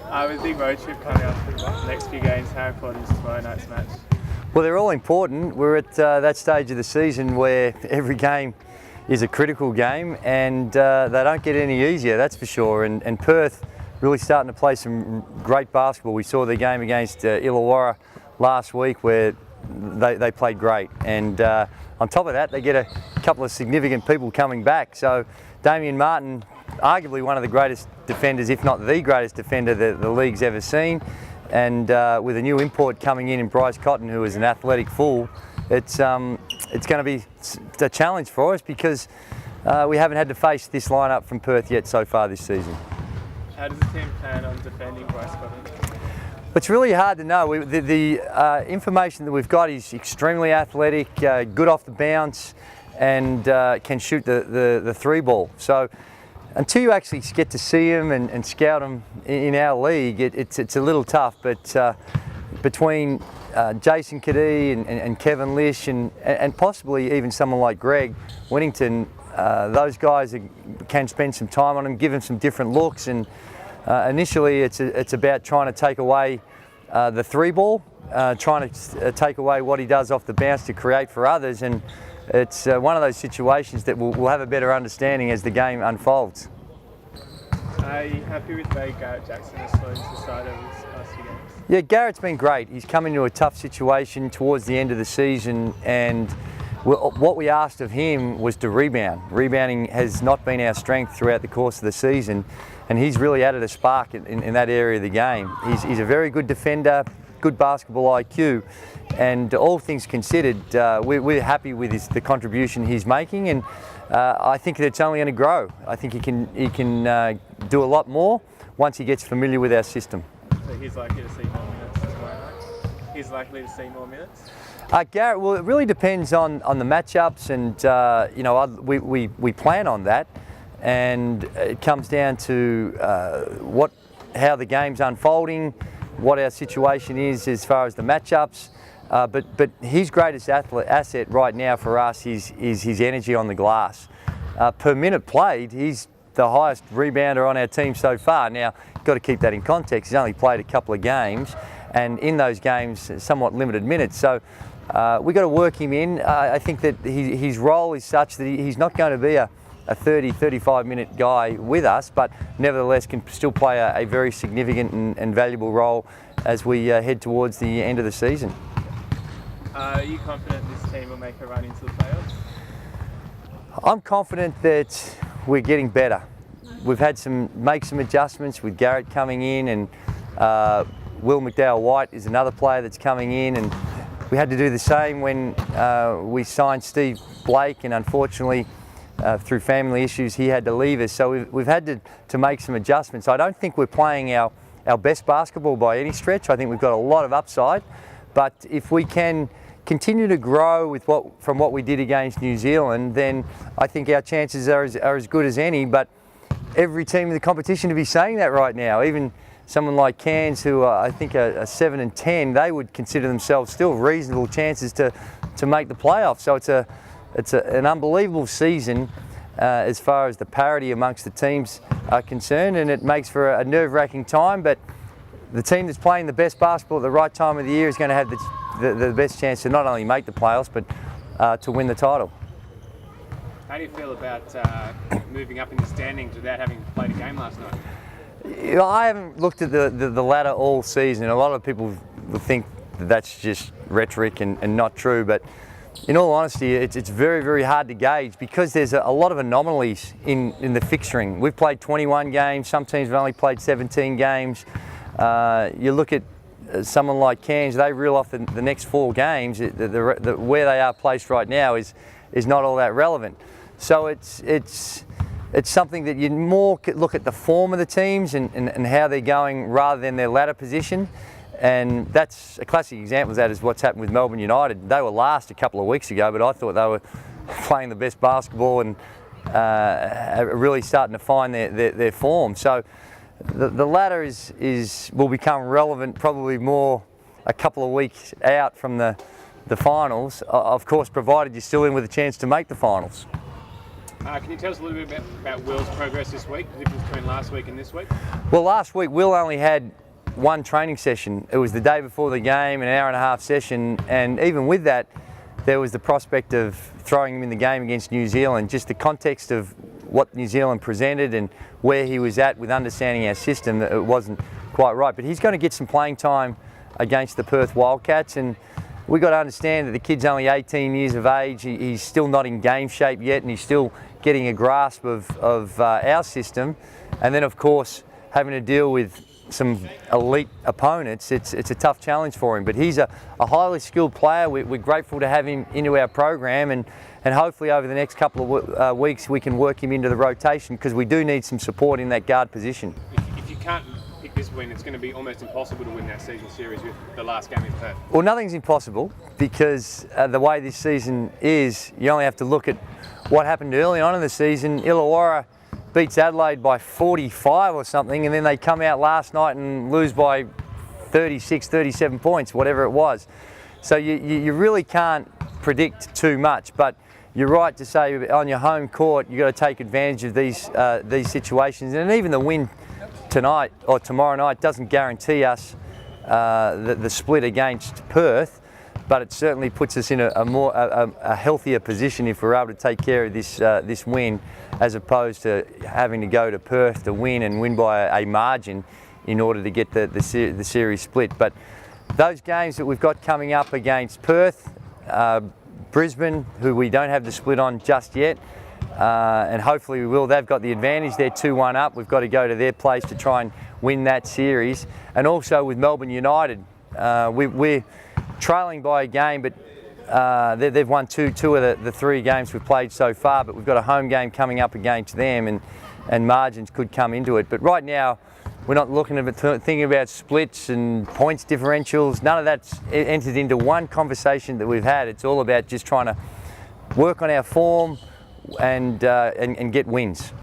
With big road trip coming up for the next few games, how important is tomorrow night's match? Well, they're all important. We're at that stage of the season where every game is a critical game, and they don't get any easier, that's for sure. And Perth really starting to play some great basketball. We saw the game against Illawarra last week where they played great. And on top of that, they get a couple of significant people coming back. So Damian Martin, arguably one of the greatest defenders, if not the greatest defender that the league's ever seen. And with a new import coming in Bryce Cotton, who is an athletic full, it's going to be a challenge for us because we haven't had to face this lineup from Perth yet so far this season. How does the team plan on defending Bryce Cotton? It's really hard to know. The information that we've got is extremely athletic, good off the bounce, and can shoot the three ball. So until you actually get to see him and scout him in our league, it's a little tough. But between Jason Cadee and Kevin Lish and possibly even someone like Greg Winnington, those guys can spend some time on him, give him some different looks. And initially, it's about trying to take away the three ball, trying to take away what he does off the bounce to create for others. And it's one of those situations that we'll have a better understanding as the game unfolds. Are you happy with the way Garrett Jackson has slowed the side over these past few games? Yeah, Garrett's been great. He's come into a tough situation towards the end of the season, and what we asked of him was to rebound. Rebounding has not been our strength throughout the course of the season, and he's really added a spark in that area of the game. He's a very good defender, good basketball IQ, and all things considered, we're happy with the contribution he's making, and I think that it's only going to grow. I think he can do a lot more once he gets familiar with our system. So he's likely to see more minutes tomorrow night? He's likely to see more minutes? Garrett, well, it really depends on the matchups, and you know, we plan on that, and it comes down to how the game's unfolding, what our situation is as far as the matchups. But his greatest asset right now for us is his energy on the glass. Per minute played, he's the highest rebounder on our team so far. Now, you've got to keep that in context. He's only played a couple of games, and in those games, somewhat limited minutes. So we've got to work him in. I think that his role is such that he's not going to be a 30, 35-minute guy with us, but nevertheless can still play a very significant and valuable role as we head towards the end of the season. Are you confident this team will make a run into the playoffs? I'm confident that we're getting better. We've had to make some adjustments with Garrett coming in, and Will McDowell-White is another player that's coming in, and we had to do the same when we signed Steve Blake, and unfortunately through family issues he had to leave us. So we've had to make some adjustments. I don't think we're playing our best basketball by any stretch. I think we've got a lot of upside, but if we can continue to grow with from what we did against New Zealand, then I think our chances are as good as any. But every team in the competition to be saying that right now, even someone like Cairns, who I think are 7-10, they would consider themselves still reasonable chances to make the playoffs. So it's an unbelievable season as far as the parity amongst the teams are concerned, and it makes for a nerve-wracking time. But the team that's playing the best basketball at the right time of the year is going to have the best chance to not only make the playoffs, but to win the title. How do you feel about moving up in the standings without having played a game last night? You know, I haven't looked at the ladder all season. A lot of people will think that that's just rhetoric and not true, but in all honesty, it's very, very hard to gauge because there's a lot of anomalies in the fixturing. We've played 21 games, some teams have only played 17 games. You look at someone like Cairns, they reel off the next 4 games. Where they are placed right now is not all that relevant. So it's something that you more look at the form of the teams and how they're going rather than their ladder position. And that's a classic example of that is what's happened with Melbourne United. They were last a couple of weeks ago, but I thought they were playing the best basketball and really starting to find their form. So the ladder will become relevant probably more a couple of weeks out from the finals, of course, provided you're still in with a chance to make the finals. Can you tell us a little bit about Will's progress this week, the difference between last week and this week? Well, last week Will only had one training session. It was the day before the game, an hour and a half session, and even with that, there was the prospect of throwing him in the game against New Zealand. Just the context of what New Zealand presented and where he was at with understanding our system, it wasn't quite right. But he's going to get some playing time against the Perth Wildcats, and we've got to understand that the kid's only 18 years of age. He's still not in game shape yet, and he's still getting a grasp of our system. And then, of course, having to deal with some elite opponents, it's a tough challenge for him. But he's a highly skilled player. We're grateful to have him into our program, and hopefully over the next couple of weeks we can work him into the rotation, because we do need some support in that guard position. If you can't pick this win, it's going to be almost impossible to win that season series with the last game in Perth. Well, nothing's impossible, because the way this season is, you only have to look at what happened early on in the season. Illawarra beats Adelaide by 45 or something, and then they come out last night and lose by 36, 37 points, whatever it was. So you really can't predict too much, but you're right to say on your home court you've got to take advantage of these situations. And even the win tonight or tomorrow night doesn't guarantee us the split against Perth, but it certainly puts us in a healthier position if we're able to take care of this win, as opposed to having to go to Perth to win and win by a margin in order to get the series split. But those games that we've got coming up against Perth, Brisbane, who we don't have the split on just yet, and hopefully we will. They've got the advantage. They're 2-1 up. We've got to go to their place to try and win that series. And also with Melbourne United, we're trailing by a game, but they've won two of the three games we've played so far, but we've got a home game coming up against them, and margins could come into it. But right now, we're not looking at thinking about splits and points differentials. None of that's entered into one conversation that we've had. It's all about just trying to work on our form and get wins.